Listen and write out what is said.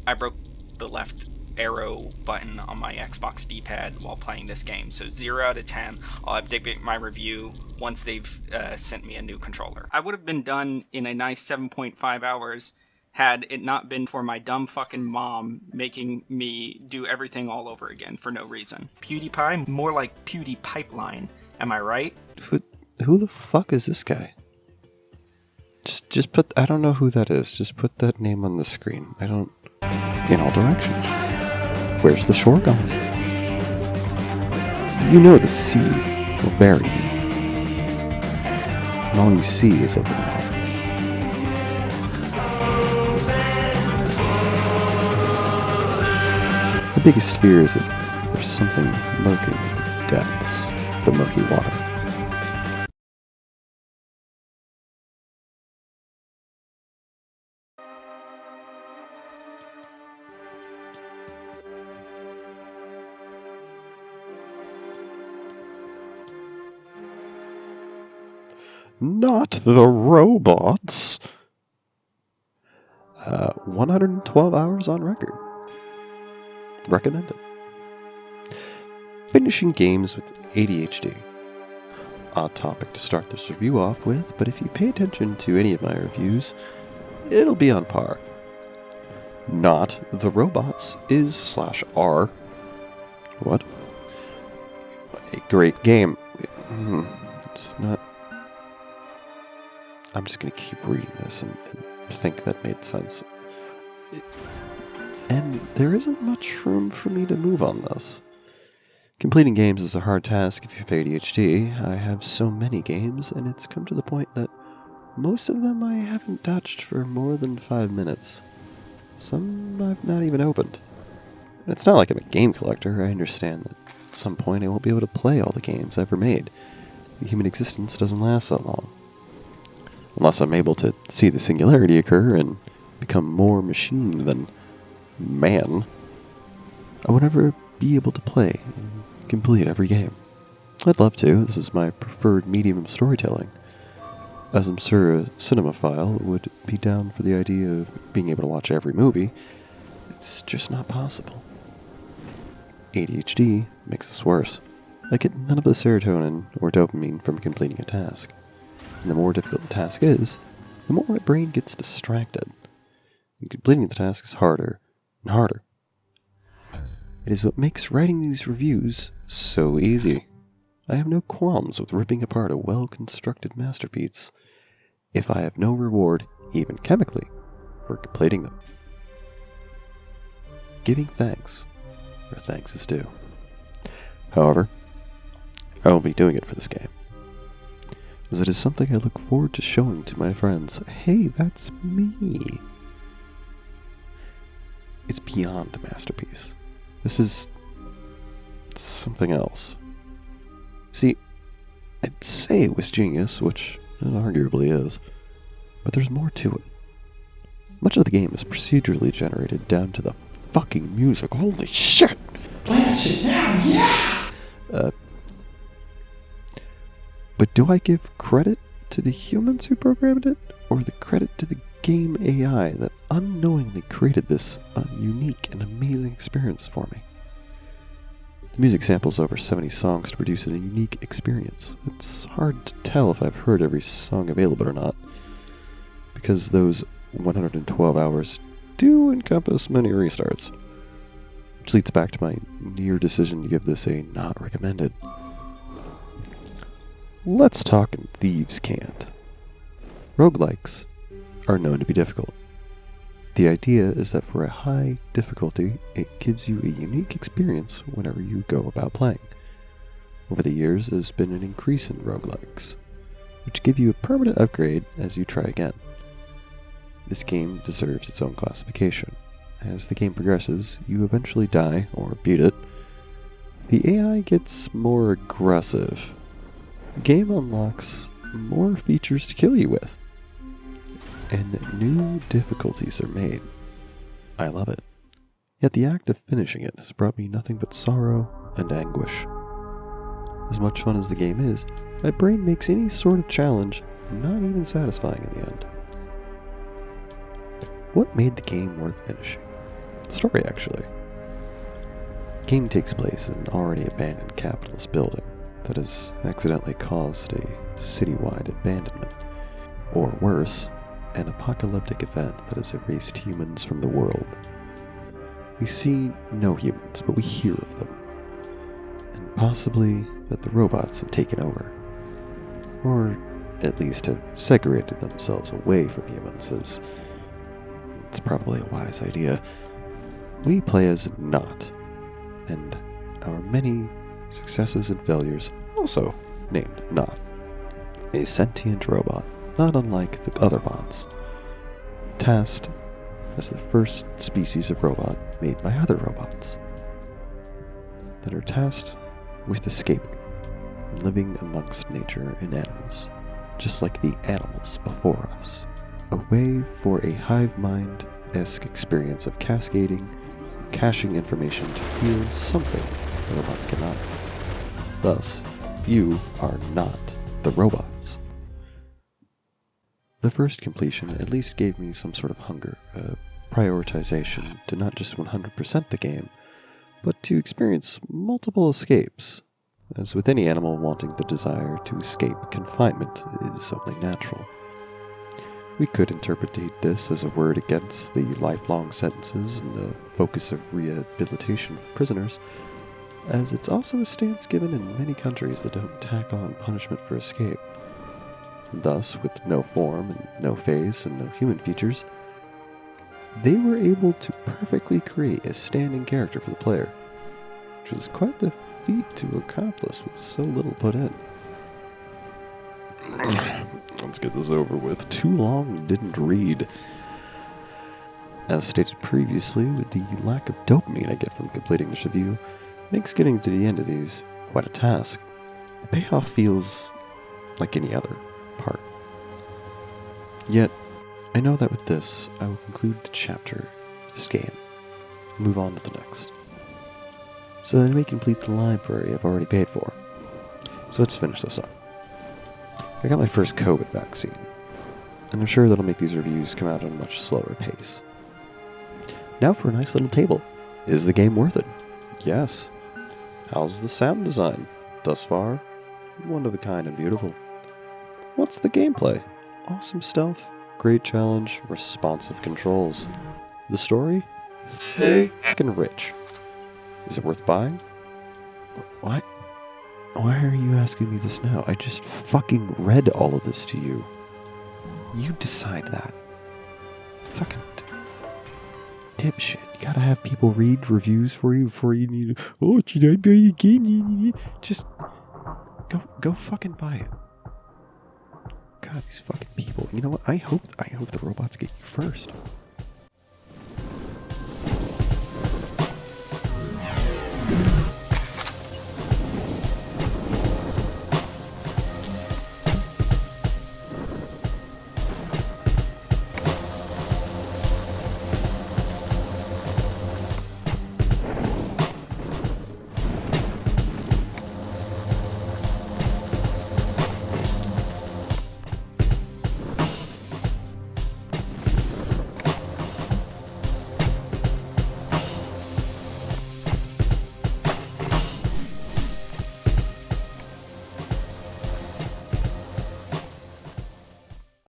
I broke the left arrow button on my Xbox D-pad while playing this game. So 0 out of 10. I'll update my review once they've sent me a new controller. I would have been done in a nice 7.5 hours had it not been for my dumb fucking mom making me do everything all over again for no reason. PewDiePie? More like Pewdie Pipeline. Am I right? Who the fuck is this guy? Just put... I don't know who that is. Just put that name on the screen. I don't... In all directions. Where's the shore going? You know the sea will bury you. And all you see is open water. The biggest fear is that there's something lurking in the depths of the murky water. Not the robots! 112 hours on record. Recommended. Finishing games with ADHD. Odd topic to start this review off with, but if you pay attention to any of my reviews, it'll be on par. Not the robots is /R. What? A great game. It's not... I'm just going to keep reading this and think that made sense. And there isn't much room for me to move on this. Completing games is a hard task if you have ADHD. I have so many games, and it's come to the point that most of them I haven't touched for more than 5 minutes. Some I've not even opened. And it's not like I'm a game collector. I understand that at some point I won't be able to play all the games ever made. The human existence doesn't last that long. Unless I'm able to see the singularity occur and become more machine than man, I would never be able to play and complete every game. I'd love to. This is my preferred medium of storytelling. As I'm sure a cinemaphile would be down for the idea of being able to watch every movie, it's just not possible. ADHD makes this worse. I get none of the serotonin or dopamine from completing a task. And the more difficult the task is, the more my brain gets distracted. And completing the task is harder and harder. It is what makes writing these reviews so easy. I have no qualms with ripping apart a well-constructed masterpiece if I have no reward, even chemically, for completing them. Giving thanks where thanks is due. However, I won't be doing it for this game, as it is something I look forward to showing to my friends. Hey, that's me. It's beyond a masterpiece. This is something else. See, I'd say it was genius, which it arguably is, but there's more to it. Much of the game is procedurally generated down to the fucking music. Holy shit! Play that shit now, yeah! But do I give credit to the humans who programmed it, or the credit to the game AI that unknowingly created this unique and amazing experience for me? The music samples over 70 songs to produce a unique experience. It's hard to tell if I've heard every song available or not, because those 112 hours do encompass many restarts. Which leads back to my near decision to give this a not recommended. Let's talk in Thieves cant. Roguelikes are known to be difficult. The idea is that for a high difficulty, it gives you a unique experience whenever you go about playing. Over the years, there's been an increase in roguelikes, which give you a permanent upgrade as you try again. This game deserves its own classification. As the game progresses, you eventually die or beat it. The AI gets more aggressive. The game unlocks more features to kill you with, and new difficulties are made. I love it. Yet the act of finishing it has brought me nothing but sorrow and anguish. As much fun as the game is, my brain makes any sort of challenge not even satisfying in the end. What made the game worth finishing? Story, actually. The game takes place in an already abandoned capitalist building that has accidentally caused a citywide abandonment, or worse, an apocalyptic event that has erased humans from the world. We see no humans, but we hear of them, and possibly that the robots have taken over, or at least have segregated themselves away from humans, as it's probably a wise idea. We play as Not, and our many successes and failures also named Not, a sentient robot, not unlike the other bots, tasked as the first species of robot made by other robots, that are tasked with escaping and living amongst nature and animals, just like the animals before us. A way for a hive mind-esque experience of cascading, caching information to feel something the robots cannot. Thus, you are not the robots. The first completion at least gave me some sort of hunger, prioritization to not just 100% the game, but to experience multiple escapes. As with any animal wanting the desire to escape confinement is only natural. We could interpret this as a word against the lifelong sentences and the focus of rehabilitation for prisoners, as it's also a stance given in many countries that don't tack on punishment for escape. Thus, with no form and no face and no human features, they were able to perfectly create a standing character for the player, which is quite the feat to accomplish with so little put in. Let's get this over with. Too long didn't read. As stated previously, with the lack of dopamine I get from completing this review, makes getting to the end of these quite a task. The payoff feels like any other part. Yet, I know that with this, I will conclude the chapter of this game, and move on to the next, so that I may complete the library I've already paid for. So let's finish this up. I got my first COVID vaccine, and I'm sure that'll make these reviews come out at a much slower pace. Now for a nice little table. Is the game worth it? Yes. How's the sound design? Thus far, one of a kind and beautiful. What's the gameplay? Awesome stealth, great challenge, responsive controls. The story? Fucking rich. Is it worth buying? What? Why are you asking me this now? I just fucking read all of this to you. You decide that. Fucking dipshit. You gotta have people read reviews for you before you need to, oh, should I buy a game? Just go fucking buy it. God, these fucking people. You know what? I hope the robots get you first.